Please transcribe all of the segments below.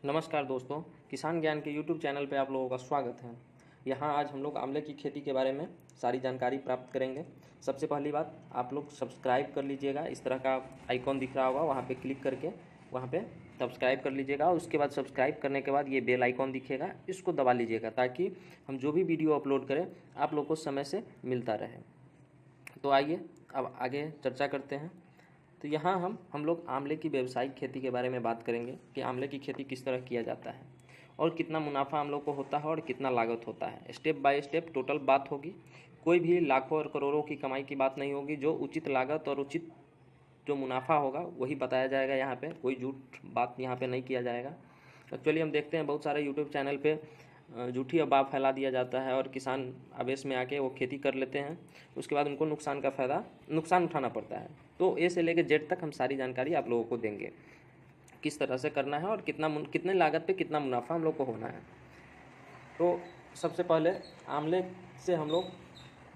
नमस्कार दोस्तों, किसान ज्ञान के यूट्यूब चैनल पे आप लोगों का स्वागत है। यहाँ आज हम लोग आंवले की खेती के बारे में सारी जानकारी प्राप्त करेंगे। सबसे पहली बात, आप लोग सब्सक्राइब कर लीजिएगा। इस तरह का आइकॉन दिख रहा होगा, वहाँ पे क्लिक करके वहाँ पे सब्सक्राइब कर लीजिएगा। और उसके बाद सब्सक्राइब करने के बाद ये बेल आइकॉन दिखेगा, इसको दबा लीजिएगा ताकि हम जो भी वीडियो अपलोड करें आप लोग को समय से मिलता रहे। तो आइए अब आगे चर्चा करते हैं। तो यहाँ हम लोग आंवले की व्यावसायिक खेती के बारे में बात करेंगे कि आंवले की खेती किस तरह किया जाता है और कितना मुनाफा हम लोग को होता है और कितना लागत होता है। स्टेप बाय स्टेप टोटल बात होगी। कोई भी लाखों और करोड़ों की कमाई की बात नहीं होगी। जो उचित लागत और उचित जो मुनाफा होगा वही बताया जाएगा। यहाँ पे कोई झूठ बात यहाँ पे नहीं किया जाएगा। एक्चुअली हम देखते हैं बहुत सारे यूट्यूब चैनल पे झूठी अफवाह फैला दिया जाता है और किसान आवेश में आके वो खेती कर लेते हैं। उसके बाद उनको नुकसान उठाना पड़ता है। तो ए से लेकर जेड तक हम सारी जानकारी आप लोगों को देंगे, किस तरह से करना है और कितने लागत पे कितना मुनाफा हम लोग को होना है। तो सबसे पहले आंवले से हम लोग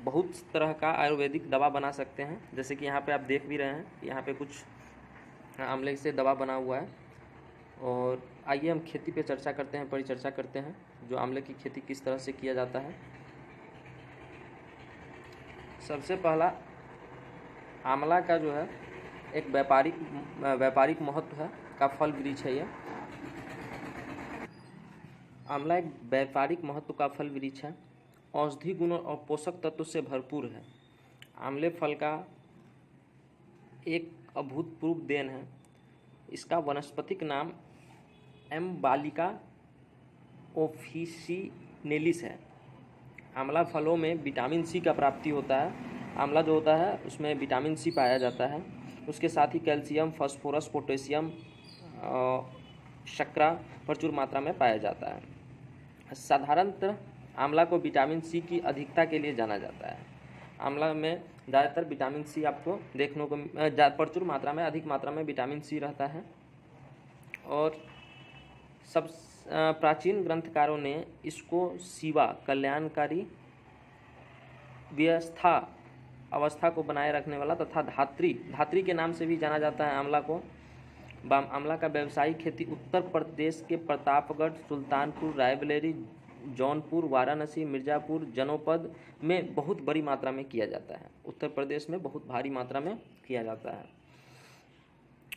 बहुत तरह का आयुर्वेदिक दवा बना सकते हैं। जैसे कि यहाँ पे आप देख भी रहे हैं, यहाँ पे कुछ आंवले से दवा बना हुआ है। और आइए हम खेती पे चर्चा करते हैं, परिचर्चा करते हैं जो आंवले की खेती किस तरह से किया जाता है। सबसे पहला, आंवला का जो है एक व्यापारिक महत्व है का फल वृक्ष है। ये आंवला एक व्यापारिक महत्व का फल वृक्ष है। औषधि गुणों और पोषक तत्व से भरपूर है। आंवले फल का एक अभूतपूर्व देन है। इसका वानस्पतिक नाम एम्बालिका ऑफिसिनेलिस है। आंवला फलों में विटामिन सी का प्राप्ति होता है। आंवला जो होता है उसमें विटामिन सी पाया जाता है। उसके साथ ही कैल्शियम, फास्फोरस, पोटेशियम, शर्करा प्रचुर मात्रा में पाया जाता है। साधारणतः आंवला को विटामिन सी की अधिकता के लिए जाना जाता है। आंवला में ज़्यादातर विटामिन सी आपको देखने को प्रचुर मात्रा में, अधिक मात्रा में विटामिन सी रहता है। और सब प्राचीन ग्रंथकारों ने इसको शिवा कल्याणकारी अवस्था को बनाए रखने वाला तथा धात्री के नाम से भी जाना जाता है आंवला को। आंवला का व्यावसायिक खेती उत्तर प्रदेश के प्रतापगढ़, सुल्तानपुर, रायबरेली, जौनपुर, वाराणसी, मिर्ज़ापुर जनपद में बहुत बड़ी मात्रा में किया जाता है। उत्तर प्रदेश में बहुत भारी मात्रा में किया जाता है।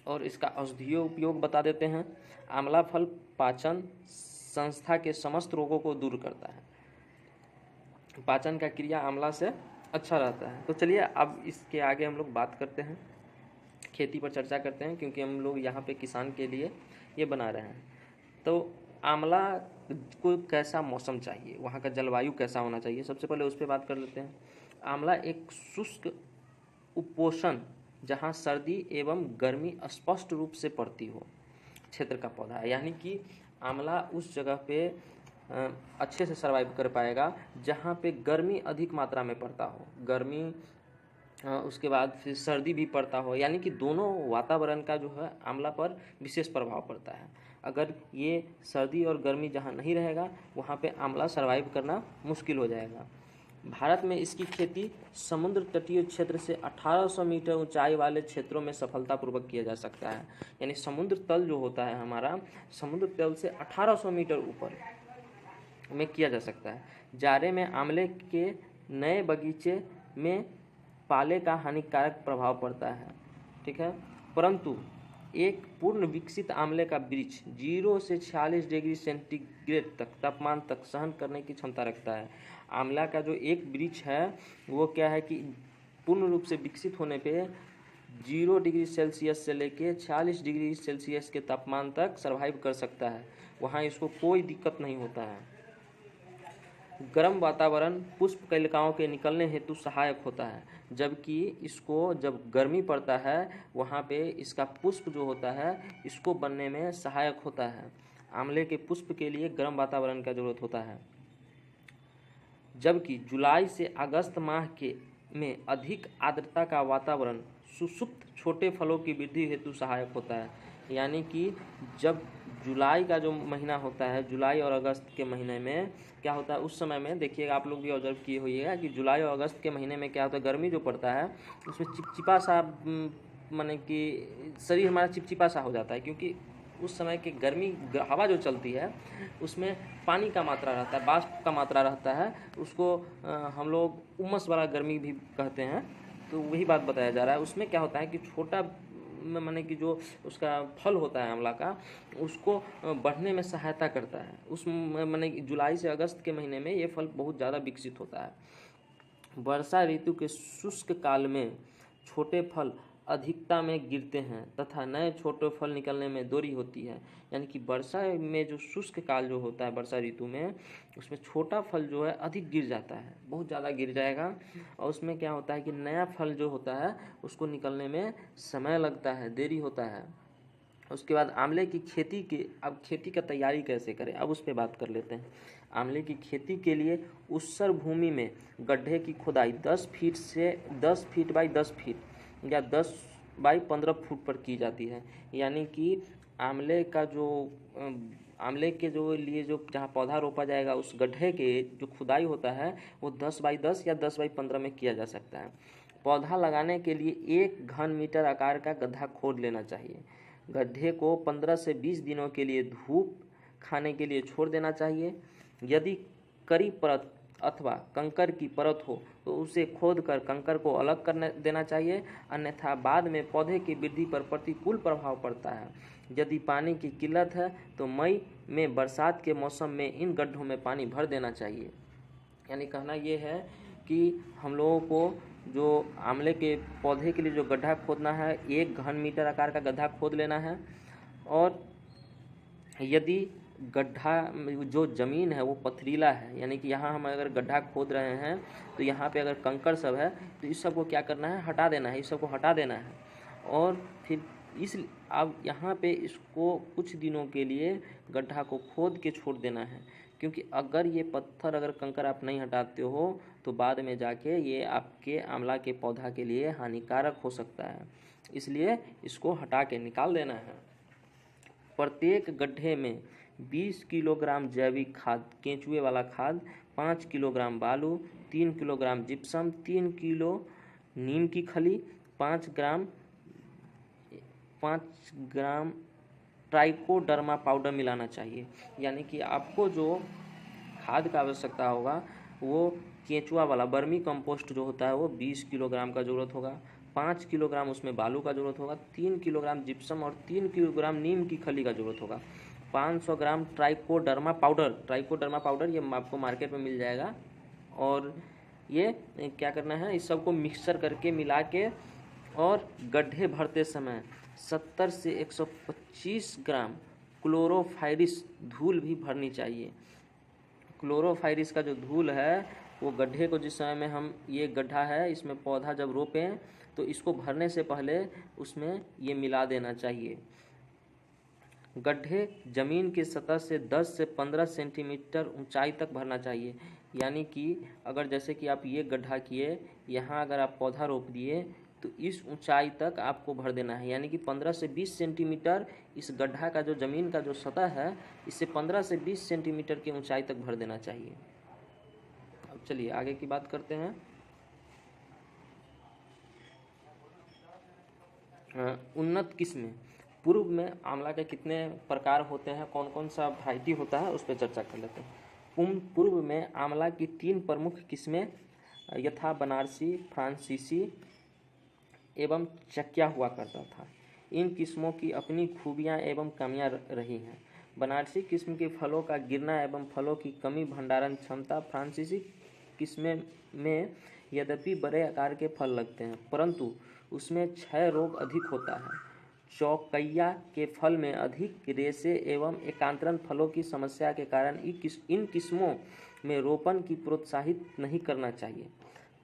और इसका औषधीय उपयोग बता देते हैं। आंवला फल पाचन संस्था के समस्त रोगों को दूर करता है। पाचन का क्रिया आंवला से अच्छा रहता है। तो चलिए अब इसके आगे हम लोग बात करते हैं, खेती पर चर्चा करते हैं, क्योंकि हम लोग यहाँ पे किसान के लिए ये बना रहे हैं। तो आंवला को कैसा मौसम चाहिए, वहाँ का जलवायु कैसा होना चाहिए, सबसे पहले उस पर बात कर लेते हैं। आंवला एक शुष्क उपोष्ण जहाँ सर्दी एवं गर्मी स्पष्ट रूप से पड़ती हो क्षेत्र का पौधा है। यानी कि आंवला उस जगह पे अच्छे से सर्वाइव कर पाएगा जहाँ पे गर्मी अधिक मात्रा में पड़ता हो, उसके बाद फिर सर्दी भी पड़ता हो। यानी कि दोनों वातावरण का जो है आंवला पर विशेष प्रभाव पड़ता है। अगर ये सर्दी और गर्मी जहाँ नहीं रहेगा वहाँ पे आंवला सर्वाइव करना मुश्किल हो जाएगा। भारत में इसकी खेती समुद्र तटीय क्षेत्र से 1800 मीटर ऊंचाई वाले क्षेत्रों में सफलतापूर्वक किया जा सकता है। यानी समुद्र तल जो होता है हमारा, समुद्र तल से 1800 मीटर ऊपर में किया जा सकता है। जाड़े में आंवले के नए बगीचे में पाले का हानिकारक प्रभाव पड़ता है, ठीक है। परंतु एक पूर्ण विकसित आंवले का वृक्ष 0 से 46 डिग्री सेंटीग्रेड तक तापमान तक सहन करने की क्षमता रखता है। आंवला का जो एक वृक्ष है वो क्या है कि पूर्ण रूप से विकसित होने पे 0 डिग्री सेल्सियस से लेके 46 डिग्री सेल्सियस के तापमान तक सर्वाइव कर सकता है। वहाँ इसको कोई दिक्कत नहीं होता है। गर्म वातावरण पुष्प कलिकाओं के निकलने हेतु सहायक होता है, जबकि इसको जब गर्मी पड़ता है वहाँ पे इसका पुष्प जो होता है इसको बनने में सहायक होता है। आंवले के पुष्प के लिए गर्म वातावरण का जरूरत होता है, जबकि जुलाई से अगस्त माह में अधिक आर्द्रता का वातावरण सुसुप्त छोटे फलों की वृद्धि हेतु सहायक होता है। यानी कि जब जुलाई का जो महीना होता है, जुलाई और अगस्त के महीने में क्या होता है, उस समय में देखिएगा, आप लोग भी ऑब्जर्व किए होइएगा कि जुलाई और अगस्त के महीने में क्या होता है, गर्मी जो पड़ता है उसमें चिपचिपा सा, माने कि शरीर हमारा चिपचिपा सा हो जाता है, क्योंकि उस समय की गर्मी हवा जो चलती है उसमें पानी का मात्रा रहता है, वाष्प का मात्रा रहता है, उसको हम लोग उमस वाला गर्मी भी कहते हैं। तो वही बात बताया जा रहा है। उसमें क्या होता है कि छोटा माने कि जो उसका फल होता है आंवला का, उसको बढ़ने में सहायता करता है। उस माने जुलाई से अगस्त के महीने में ये फल बहुत ज़्यादा विकसित होता है। वर्षा ऋतु के शुष्क काल में छोटे फल अधिकता में गिरते हैं तथा नए छोटे फल निकलने में देरी होती है। यानी कि वर्षा में जो शुष्क काल जो होता है वर्षा ऋतु में, उसमें छोटा फल जो है अधिक गिर जाता है, बहुत ज़्यादा गिर जाएगा। और उसमें क्या होता है कि नया फल जो होता है उसको निकलने में समय लगता है, देरी होता है। उसके बाद आंवले की खेती की, अब खेती का तैयारी कैसे करें, अब उस पर बात कर लेते हैं। आंवले की खेती के लिए ऊसर भूमि में गड्ढे की खुदाई 10 फीट से 10 फीट बाई 10 फीट या 10 बाई 15 फुट पर की जाती है। यानी कि आंवले का जो आंवले के जो लिए जो जहाँ पौधा रोपा जाएगा उस गड्ढे के जो खुदाई होता है वो 10 बाई 10 या 10 बाई 15 में किया जा सकता है। पौधा लगाने के लिए 1 घन मीटर आकार का गड्ढा खोद लेना चाहिए। गड्ढे को 15 से 20 दिनों के लिए धूप खाने के लिए छोड़ देना चाहिए। यदि कड़ी परत अथवा कंकर की परत हो तो उसे खोदकर कंकर को अलग कर देना चाहिए, अन्यथा बाद में पौधे की वृद्धि पर प्रतिकूल प्रभाव पड़ता है। यदि पानी की किल्लत है तो मई में बरसात के मौसम में इन गड्ढों में पानी भर देना चाहिए। यानी कहना ये है कि हम लोगों को जो आंवले के पौधे के लिए जो गड्ढा खोदना है 1 घन मीटर आकार का गड्ढा खोद लेना है। और यदि गड्ढा जो ज़मीन है वो पथरीला है, यानी कि यहाँ हम अगर गड्ढा खोद रहे हैं तो यहाँ पे अगर कंकड़ सब है तो इस सब को क्या करना है, हटा देना है, इस सब को हटा देना है। और फिर अब यहाँ पे इसको कुछ दिनों के लिए गड्ढा को खोद के छोड़ देना है, क्योंकि अगर ये पत्थर अगर कंकड़ आप नहीं हटाते हो तो बाद में जाके ये आपके आंवला के पौधा के लिए हानिकारक हो सकता है, इसलिए इसको हटा के निकाल देना है। प्रत्येक गड्ढे में 20 किलोग्राम जैविक खाद, केंचुए वाला खाद, 5 किलोग्राम बालू, 3 किलोग्राम जिप्सम, 3 किलो नीम की खली, 5 ग्राम ट्राइकोडर्मा पाउडर मिलाना चाहिए। यानी कि आपको जो खाद का आवश्यकता होगा वो केंचुआ वाला वर्मी कंपोस्ट जो होता है वो 20 किलोग्राम का ज़रूरत होगा, 5 किलोग्राम उसमें बालू का ज़रूरत होगा, 3 किलोग्राम जिप्सम और 3 किलोग्राम नीम की खली का ज़रूरत होगा, 500 ग्राम ट्राइकोडर्मा पाउडर ये आपको मार्केट में मिल जाएगा। और ये क्या करना है, इस सब को मिक्सचर करके मिला के और गड्ढे भरते समय 70 से 125 ग्राम क्लोरोफाइरिस धूल भी भरनी चाहिए। क्लोरोफाइरिस का जो धूल है वो गड्ढे को जिस समय में हम ये गड्ढा है इसमें पौधा जब रोपें तो इसको भरने से पहले उसमें ये मिला देना चाहिए। गड्ढे जमीन की सतह से 10 से 15 सेंटीमीटर ऊंचाई तक भरना चाहिए। यानी कि अगर जैसे कि आप ये गड्ढा किए, यहाँ अगर आप पौधा रोप दिए तो इस ऊंचाई तक आपको भर देना है। यानी कि 15 से 20 सेंटीमीटर इस गड्ढा का जो ज़मीन का जो सतह है इससे 15 से 20 सेंटीमीटर की ऊंचाई तक भर देना चाहिए। अब चलिए आगे की बात करते हैं। उन्नत किस्में। पूर्व में आंवला के कितने प्रकार होते हैं, कौन कौन सा वैरायटी होता है उस पर चर्चा कर लेते हैं। पूर्व में आंवला की 3 प्रमुख किस्में यथा बनारसी, फ्रांसीसी एवं चकिया हुआ करता था। इन किस्मों की अपनी खूबियां एवं कमियां रही हैं। बनारसी किस्म के फलों का गिरना एवं फलों की कमी भंडारण क्षमता। फ्रांसीसी किस्में में यद्यपि बड़े आकार के फल लगते हैं परंतु उसमें क्षय रोग अधिक होता है। चौकैया के फल में अधिक रेशे एवं एकांतरण फलों की समस्या के कारण इन किस्मों में रोपण की प्रोत्साहित नहीं करना चाहिए।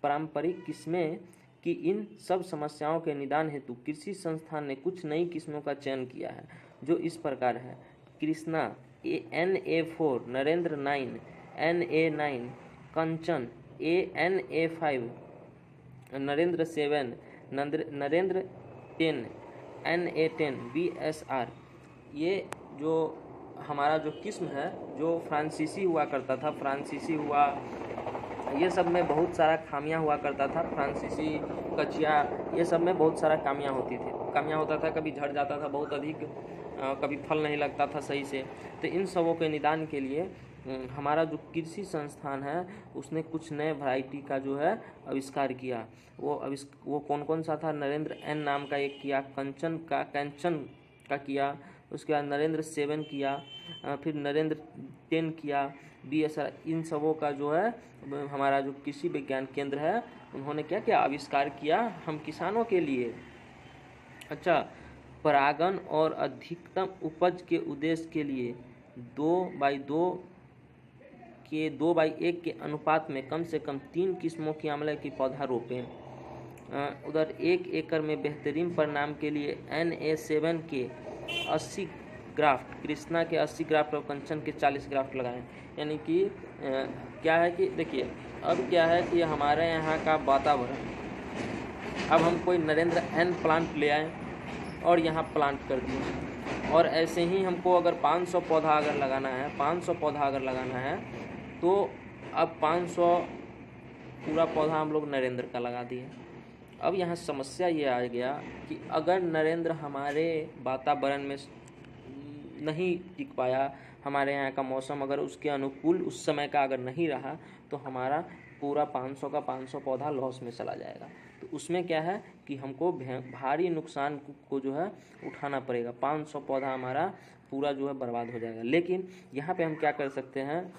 पारंपरिक किस्में कि इन सब समस्याओं के निदान हेतु कृषि संस्थान ने कुछ नई किस्मों का चयन किया है जो इस प्रकार है। कृष्णा NA4, नरेंद्र 9, NA9, कंचन NA5, Narendra 7, Narendra 10, NA10, BSR। ये जो हमारा जो किस्म है जो फ्रांसीसी हुआ करता था, फ्रांसीसी हुआ ये सब में बहुत सारा खामियां हुआ करता था। फ्रांसीसी कचिया ये सब में बहुत सारा खामियां होता था, कभी झड़ जाता था बहुत अधिक, कभी फल नहीं लगता था सही से। तो इन सबों के निदान के लिए हमारा जो कृषि संस्थान है उसने कुछ नए वैरायटी का जो है आविष्कार किया। वो कौन कौन सा था? नरेंद्र एन नाम का एक किया, कैंचन का किया, उसके बाद नरेंद्र 7 किया, फिर नरेंद्र 10 किया, BSR। इन सबों का जो है हमारा जो कृषि विज्ञान केंद्र है उन्होंने क्या किया? आविष्कार किया हम किसानों के लिए। अच्छा, परागण और अधिकतम उपज के उद्देश्य के लिए 2:1 के अनुपात में कम से कम 3 किस्मों की आंवले की पौधा रोपें। उधर 1 एकड़ में बेहतरीन परिणाम के लिए NA7 के 80 ग्राफ्ट, कृष्णा के 80 ग्राफ्ट और कंचन के 40 ग्राफ्ट लगाएं। यानी कि क्या है कि देखिए, अब क्या है कि हमारे यहाँ का वातावरण, अब हम कोई नरेंद्र N प्लांट ले आए और यहाँ प्लांट कर दिए, और ऐसे ही हमको अगर 500 पौधा अगर लगाना है तो अब 500 पूरा पौधा हम लोग नरेंद्र का लगा दिए। अब यहाँ समस्या ये आ गया कि अगर नरेंद्र हमारे वातावरण में नहीं टिक पाया, हमारे यहाँ का मौसम अगर उसके अनुकूल उस समय का अगर नहीं रहा, तो हमारा पूरा 500 का 500 पौधा लॉस में चला जाएगा। तो उसमें क्या है कि हमको भारी नुकसान को जो है उठाना पड़ेगा, 500 पौधा हमारा पूरा जो है बर्बाद हो जाएगा। लेकिन यहाँ पे हम क्या कर सकते हैं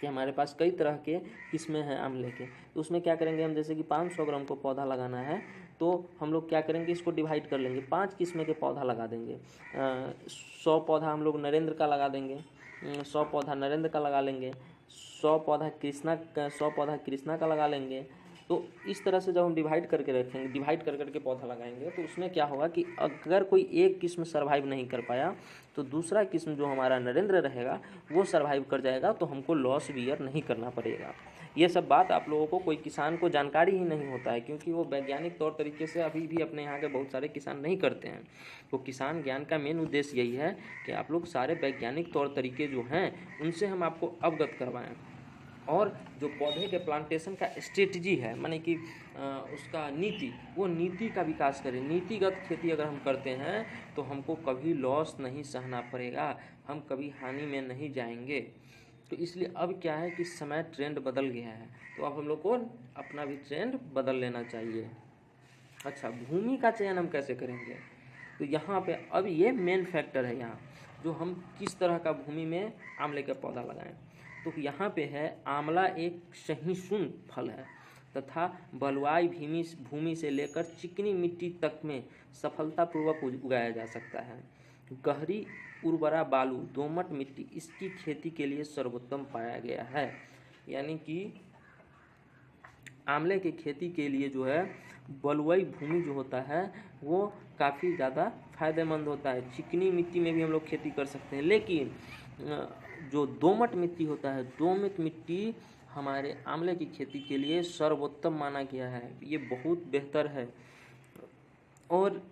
कि हमारे पास कई तरह के किस्में हैं आंवले के, तो उसमें क्या करेंगे हम, जैसे कि 500 ग्राम को पौधा लगाना है तो हम लोग क्या करेंगे, इसको डिवाइड कर लेंगे, 5 किस्में के पौधा लगा देंगे। 100 पौधा हम लोग नरेंद्र का लगा देंगे, 100 पौधा नरेंद्र का लगा लेंगे, 100 पौधा कृष्णा का लगा लेंगे। तो इस तरह से जब हम डिवाइड करके पौधा लगाएंगे तो उसमें क्या होगा कि अगर कोई एक किस्म सर्वाइव नहीं कर पाया तो दूसरा किस्म जो हमारा नरेंद्र रहेगा वो सर्वाइव कर जाएगा, तो हमको लॉस बियर नहीं करना पड़ेगा। ये सब बात आप लोगों को, कोई किसान को जानकारी ही नहीं होता है, क्योंकि वो वैज्ञानिक तौर तरीके से अभी भी अपने यहाँ के बहुत सारे किसान नहीं करते हैं। तो किसान ज्ञान का मेन उद्देश्य यही है कि आप लोग सारे वैज्ञानिक तौर तरीके जो हैं उनसे हम आपको अवगत करवाएं, और जो पौधे के प्लांटेशन का स्ट्रेटजी है, माने कि उसका नीति का विकास करें। नीतिगत खेती अगर हम करते हैं तो हमको कभी लॉस नहीं सहना पड़ेगा, हम कभी हानि में नहीं जाएंगे। तो इसलिए अब क्या है कि समय ट्रेंड बदल गया है, तो अब हम लोग को अपना भी ट्रेंड बदल लेना चाहिए। अच्छा, भूमि का चयन हम कैसे करेंगे? तो यहाँ पे अब ये मेन फैक्टर है, यहाँ जो हम किस तरह का भूमि में आंवले का पौधा लगाएं। तो यहाँ पे है, आंवला एक सहिष्णु फल है तथा बलुआई भूमि से लेकर चिकनी मिट्टी तक में सफलतापूर्वक उगाया जा सकता है। गहरी उर्वरा बालू दोमट मिट्टी इसकी खेती के लिए सर्वोत्तम पाया गया है। यानी कि आंवले की खेती के लिए जो है बलुई भूमि जो होता है वो काफ़ी ज़्यादा फायदेमंद होता है। चिकनी मिट्टी में भी हम लोग खेती कर सकते हैं, लेकिन जो दोमट मिट्टी होता है, दोमट मिट्टी हमारे आंवले की खेती के लिए सर्वोत्तम माना गया है, ये बहुत बेहतर है। और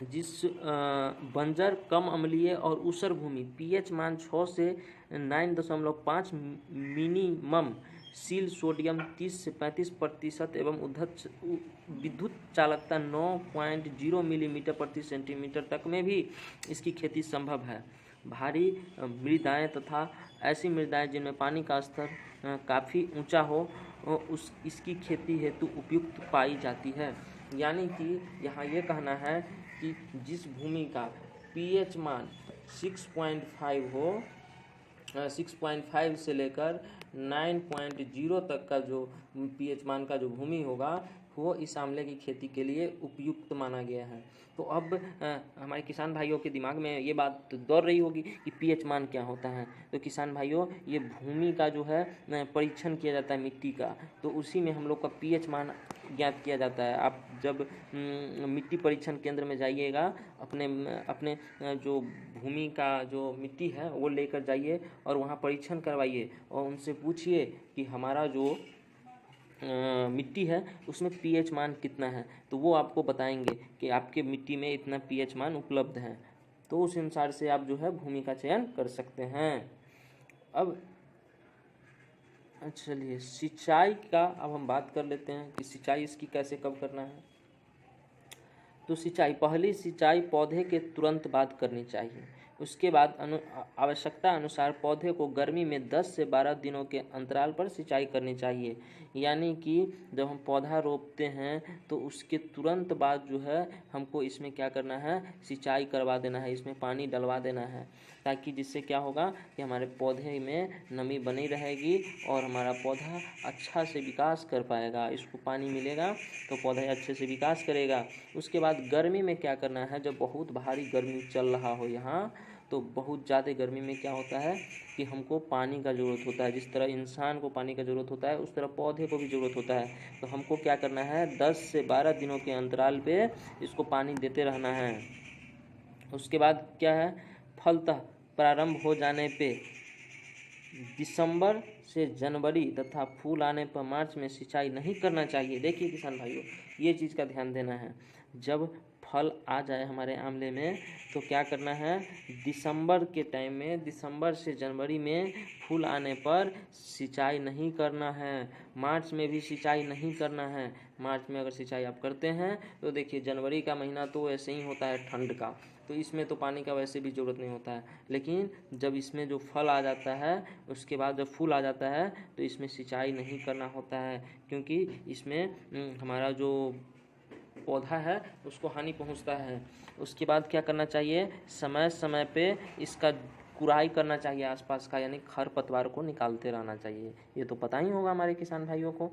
जिस बंजर कम अम्लीय और ऊसर भूमि pH मान 6 से 9.5 मिनिमम, सील सोडियम 30 से 35% एवं विद्युत चालकता 9.0 मिलीमीटर प्रति सेंटीमीटर तक में भी इसकी खेती संभव है। भारी मृदाएँ तथा ऐसी मृदाएँ जिनमें पानी का स्तर काफ़ी ऊंचा हो इसकी खेती हेतु उपयुक्त पाई जाती है। यानी कि यहाँ ये कहना है कि जिस भूमि का pH मान 6.5 हो, 6.5 से लेकर 9.0 तक का जो pH मान का जो भूमि होगा वो इस आंवले की खेती के लिए उपयुक्त माना गया है। तो अब हमारे किसान भाइयों के दिमाग में ये बात दौड़ रही होगी कि pH मान क्या होता है। तो किसान भाइयों, ये भूमि का जो है परीक्षण किया जाता है मिट्टी का, तो उसी में हम लोग का pH मान ज्ञात किया जाता है। आप जब मिट्टी परीक्षण केंद्र में जाइएगा, अपने जो भूमि का जो मिट्टी है वो लेकर जाइए और वहाँ परीक्षण करवाइए और उनसे पूछिए कि हमारा जो मिट्टी है उसमें pH मान कितना है, तो वो आपको बताएंगे कि आपके मिट्टी में इतना pH मान उपलब्ध है। तो उस अनुसार से आप जो है भूमि का चयन कर सकते हैं। अब चलिए सिंचाई का अब हम बात कर लेते हैं कि सिंचाई इसकी कैसे कब करना है। तो सिंचाई, पहली सिंचाई पौधे के तुरंत बाद करनी चाहिए। उसके बाद आवश्यकता अनुसार पौधे को गर्मी में 10 से 12 दिनों के अंतराल पर सिंचाई करनी चाहिए। यानी कि जब हम पौधा रोपते हैं तो उसके तुरंत बाद जो है हमको इसमें क्या करना है, सिंचाई करवा देना है, इसमें पानी डलवा देना है, ताकि जिससे क्या होगा कि हमारे पौधे में नमी बनी रहेगी और हमारा पौधा अच्छा से विकास कर पाएगा। इसको पानी मिलेगा तो पौधा अच्छे से विकास करेगा। उसके बाद गर्मी में क्या करना है, जब बहुत भारी गर्मी चल रहा हो यहाँ, तो बहुत ज़्यादा गर्मी में क्या होता है कि हमको पानी का ज़रूरत होता है। जिस तरह इंसान को पानी का ज़रूरत होता है उस तरह पौधे को भी ज़रूरत होता है। तो हमको क्या करना है, 10 से 12 दिनों के अंतराल पे इसको पानी देते रहना है। उसके बाद क्या है, फलतः प्रारंभ हो जाने पे दिसंबर से जनवरी तथा फूल आने पर मार्च में सिंचाई नहीं करना चाहिए। देखिए किसान भाइयों, ये चीज़ का ध्यान देना है। जब फल आ जाए हमारे आंवले में तो क्या करना है, दिसंबर के टाइम में, दिसंबर से जनवरी में फूल आने पर सिंचाई नहीं करना है। मार्च में भी सिंचाई नहीं करना है। मार्च में अगर सिंचाई आप करते हैं तो देखिए जनवरी का महीना तो ऐसे ही होता है ठंड का, तो इसमें तो पानी का वैसे भी ज़रूरत नहीं होता है। लेकिन जब इसमें जो फल आ जाता है, उसके बाद जब फूल आ जाता है तो इसमें सिंचाई नहीं करना होता है, क्योंकि इसमें हमारा जो पौधा है उसको हानि पहुंचता है। उसके बाद क्या करना चाहिए, समय समय पे इसका कुराई करना चाहिए आसपास का, यानी खरपतवार को निकालते रहना चाहिए। ये तो पता ही होगा हमारे किसान भाइयों को।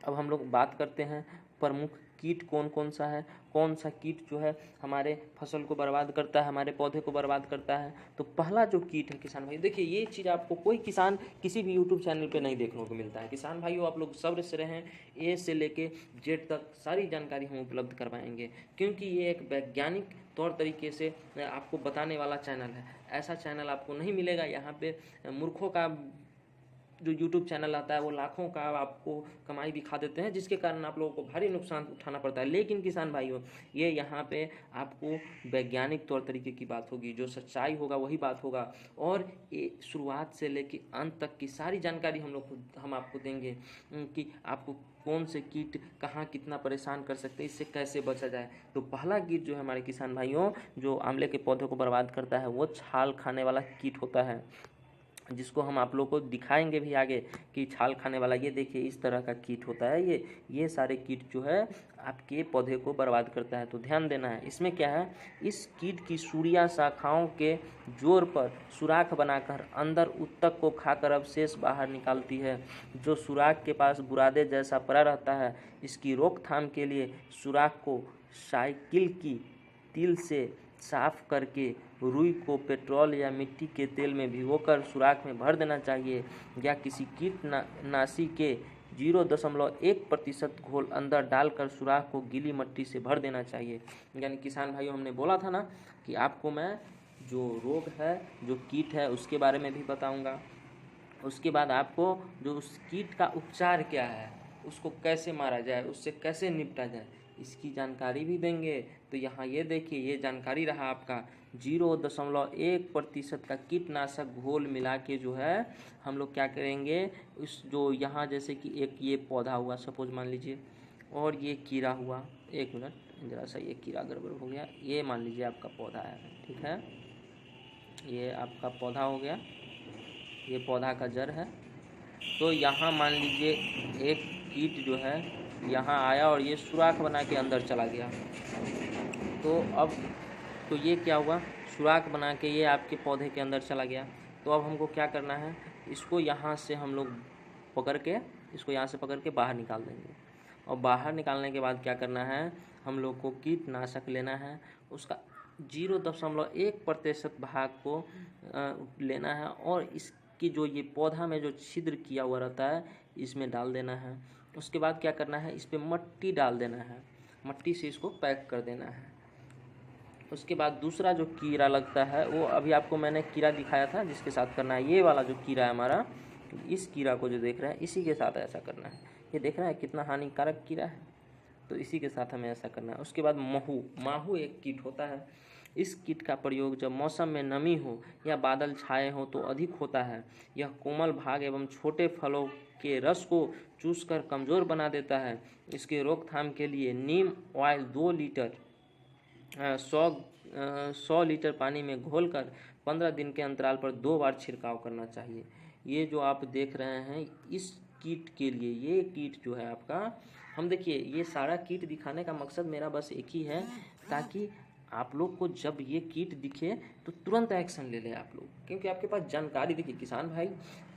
अब हम लोग बात करते हैं प्रमुख कीट कौन कौन सा है, कौन सा कीट जो है हमारे फसल को बर्बाद करता है, हमारे पौधे को बर्बाद करता है। तो पहला जो कीट है किसान भाई, देखिए ये चीज़ आपको कोई किसान किसी भी यूट्यूब चैनल पे नहीं देखने को मिलता है। किसान भाइयों आप लोग सब्र से रहें, ए से लेके जेड तक सारी जानकारी हम उपलब्ध करवाएंगे, क्योंकि ये एक वैज्ञानिक तौर तरीके से आपको बताने वाला चैनल है। ऐसा चैनल आपको नहीं मिलेगा। यहाँ पे मूर्खों का जो YouTube चैनल आता है वो लाखों का आपको कमाई दिखा देते हैं, जिसके कारण आप लोगों को भारी नुकसान उठाना पड़ता है। लेकिन किसान भाइयों, ये यहाँ पे आपको वैज्ञानिक तौर तरीके की बात होगी, जो सच्चाई होगा वही बात होगा, और ये शुरुआत से लेकर अंत तक की सारी जानकारी हम आपको देंगे कि आपको कौन से कीट कहाँ कितना परेशान कर सकते हैं, इससे कैसे बचा जाए। तो पहला कीट जो है हमारे किसान भाइयों, जो आंवले के पौधे को बर्बाद करता है, वो छाल खाने वाला कीट होता है, जिसको हम आप लोग को दिखाएंगे भी आगे कि छाल खाने वाला, ये देखिए इस तरह का कीट होता है। ये सारे कीट जो है आपके पौधे को बर्बाद करता है। तो ध्यान देना है। इसमें क्या है, इस कीट की सूड़ियाँ शाखाओं के जोर पर सुराख बनाकर अंदर उत्तक को खाकर अवशेष बाहर निकालती है। जो सुराख के पास बुरादे जैसा पड़ा रहता है, इसकी रोकथाम के लिए सुराख को साइकिल की तिल से साफ करके रुई को पेट्रोल या मिट्टी के तेल में भिगोकर सुराख में भर देना चाहिए, या किसी कीटनाशी के 0.1% घोल अंदर डालकर सुराख को गीली मिट्टी से भर देना चाहिए। यानी किसान भाइयों, हमने बोला था ना कि आपको मैं जो रोग है, जो कीट है, उसके बारे में भी बताऊंगा। उसके बाद आपको जो उस कीट का उपचार क्या है, उसको कैसे मारा जाए, उससे कैसे निपटा जाए, इसकी जानकारी भी देंगे। तो यहाँ ये देखिए, ये जानकारी रहा आपका 0.1% का कीटनाशक घोल मिला के जो है हम लोग क्या करेंगे, उस जो यहाँ जैसे कि एक ये पौधा हुआ सपोज मान लीजिए, और ये कीड़ा हुआ, एक मिनट ज़रा सा ये कीड़ा गड़बड़ हो गया, ये मान लीजिए आपका पौधा है, ठीक है, ये आपका पौधा हो गया, ये पौधा का जड़ है। तो यहाँ मान लीजिए एक कीट जो है यहाँ आया और ये सुराख बना के अंदर चला गया। तो ये क्या हुआ, सुराख बना के ये आपके पौधे के अंदर चला गया। तो अब हमको क्या करना है, इसको यहाँ से हम लोग पकड़ के बाहर निकाल देंगे। और बाहर निकालने के बाद क्या करना है, हम लोग को कीटनाशक लेना है, उसका 0.1% भाग को लेना है, और इसकी जो ये पौधा में जो छिद्र किया हुआ रहता है इसमें डाल देना है। उसके बाद क्या करना है, इस पर मट्टी डाल देना है, मट्टी से इसको पैक कर देना है। उसके बाद दूसरा जो कीड़ा लगता है, वो अभी आपको मैंने कीड़ा दिखाया था जिसके साथ करना है, ये वाला जो कीड़ा है हमारा, इस कीड़ा को जो देख रहे हैं इसी के साथ ऐसा करना है। ये देख रहे हैं कितना हानिकारक कीड़ा है, तो इसी के साथ हमें ऐसा करना है। उसके बाद माहू एक कीट होता है, इस कीट का प्रयोग जब मौसम में नमी हो या बादल छाए हो तो अधिक होता है। यह कोमल भाग एवं छोटे फलों के रस को चूसकर कमज़ोर बना देता है। इसके रोकथाम के लिए नीम ऑयल 2 लीटर 100 लीटर पानी में घोलकर 15 दिन के अंतराल पर 2 बार छिड़काव करना चाहिए। ये जो आप देख रहे हैं इस कीट के लिए, ये कीट जो है आपका, हम देखिए ये सारा कीट दिखाने का मकसद मेरा बस एक ही है, ताकि आप लोग को जब ये कीट दिखे तो तुरंत एक्शन ले ले आप लोग, क्योंकि आपके पास जानकारी, देखिए किसान भाई,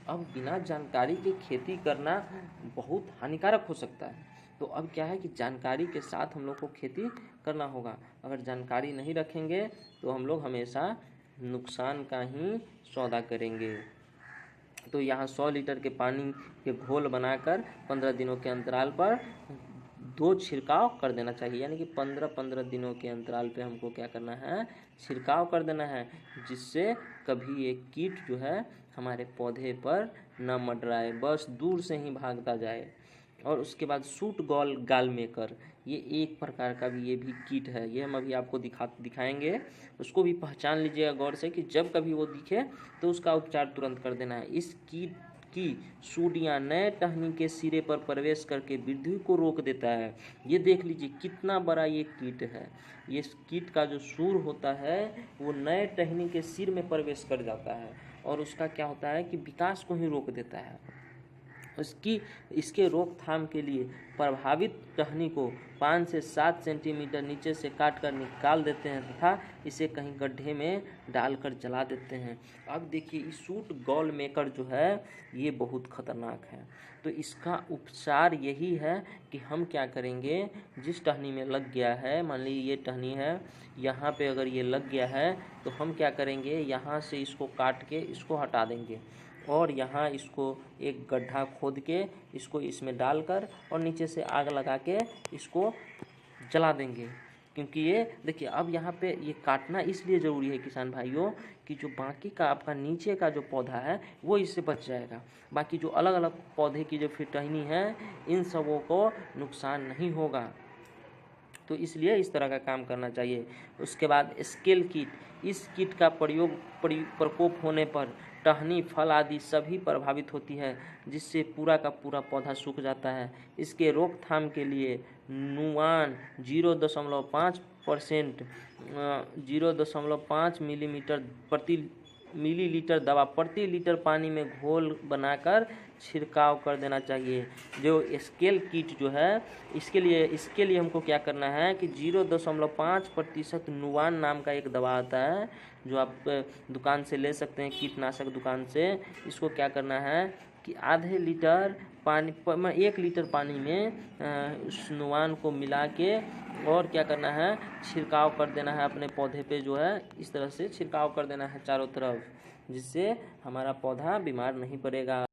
अब बिना जानकारी के खेती करना बहुत हानिकारक हो सकता है। तो अब क्या है कि जानकारी के साथ हम लोग को खेती करना होगा। अगर जानकारी नहीं रखेंगे तो हम लोग हमेशा नुकसान का ही सौदा करेंगे। तो यहाँ 100 लीटर के पानी के घोल बनाकर 15 दिनों के अंतराल पर 2 छिड़काव कर देना चाहिए, यानी कि 15-15 दिनों के अंतराल पे हमको क्या करना है, छिड़काव कर देना है, जिससे कभी एक कीट जो है हमारे पौधे पर न मंडराए, बस दूर से ही भागता जाए। और उसके बाद सूट गाल मेकर, ये एक प्रकार का भी ये भी कीट है, ये हम अभी आपको दिखाएंगे। उसको भी पहचान लीजिएगा गौर से कि जब कभी वो दिखे तो उसका उपचार तुरंत कर देना है। इस कीट की सूंडियां नए टहनी के सिरे पर प्रवेश करके वृद्धि को रोक देता है। ये देख लीजिए कितना बड़ा ये कीट है। ये कीट का जो सूर होता है वो नए टहनी के सिर में प्रवेश कर जाता है और उसका क्या होता है कि विकास को ही रोक देता है। इसके रोकथाम के लिए प्रभावित टहनी को 5 से 7 सेंटीमीटर नीचे से काटकर निकाल देते हैं तथा इसे कहीं गड्ढे में डालकर जला देते हैं। अब देखिए इस सूट गॉल मेकर जो है ये बहुत खतरनाक है। तो इसका उपचार यही है कि हम क्या करेंगे, जिस टहनी में लग गया है, मान लीजिए ये टहनी है, यहाँ पे अगर ये लग गया है तो हम क्या करेंगे, यहाँ से इसको काट के इसको हटा देंगे और यहाँ इसको एक गड्ढा खोद के इसको इसमें डालकर और नीचे से आग लगा के इसको जला देंगे। क्योंकि ये देखिए अब यहाँ पे ये काटना इसलिए ज़रूरी है किसान भाइयों कि जो बाकी का आपका नीचे का जो पौधा है वो इससे बच जाएगा, बाकी जो अलग अलग पौधे की जो फिर टहनी है इन सबों को नुकसान नहीं होगा। तो इसलिए इस तरह का काम करना चाहिए। उसके बाद स्केल कीट, इस कीट का प्रकोप होने पर टहनी, फल आदि सभी प्रभावित होती है, जिससे पूरा का पूरा पौधा सूख जाता है। इसके रोकथाम के लिए नुआन 0.5% 0.5 मिलीलीटर दवा प्रति लीटर पानी में घोल बनाकर छिड़काव कर देना चाहिए। जो स्केल कीट जो है इसके लिए हमको क्या करना है कि 0.5% नुआन नाम का एक दवा आता है जो आप दुकान से ले सकते हैं, कीटनाशक दुकान से। इसको क्या करना है कि आधे लीटर पानी 1 लीटर पानी में उस नुआन को मिला के और क्या करना है, छिड़काव कर देना है अपने पौधे पे, जो है इस तरह से छिड़काव कर देना है चारों तरफ, जिससे हमारा पौधा बीमार नहीं पड़ेगा।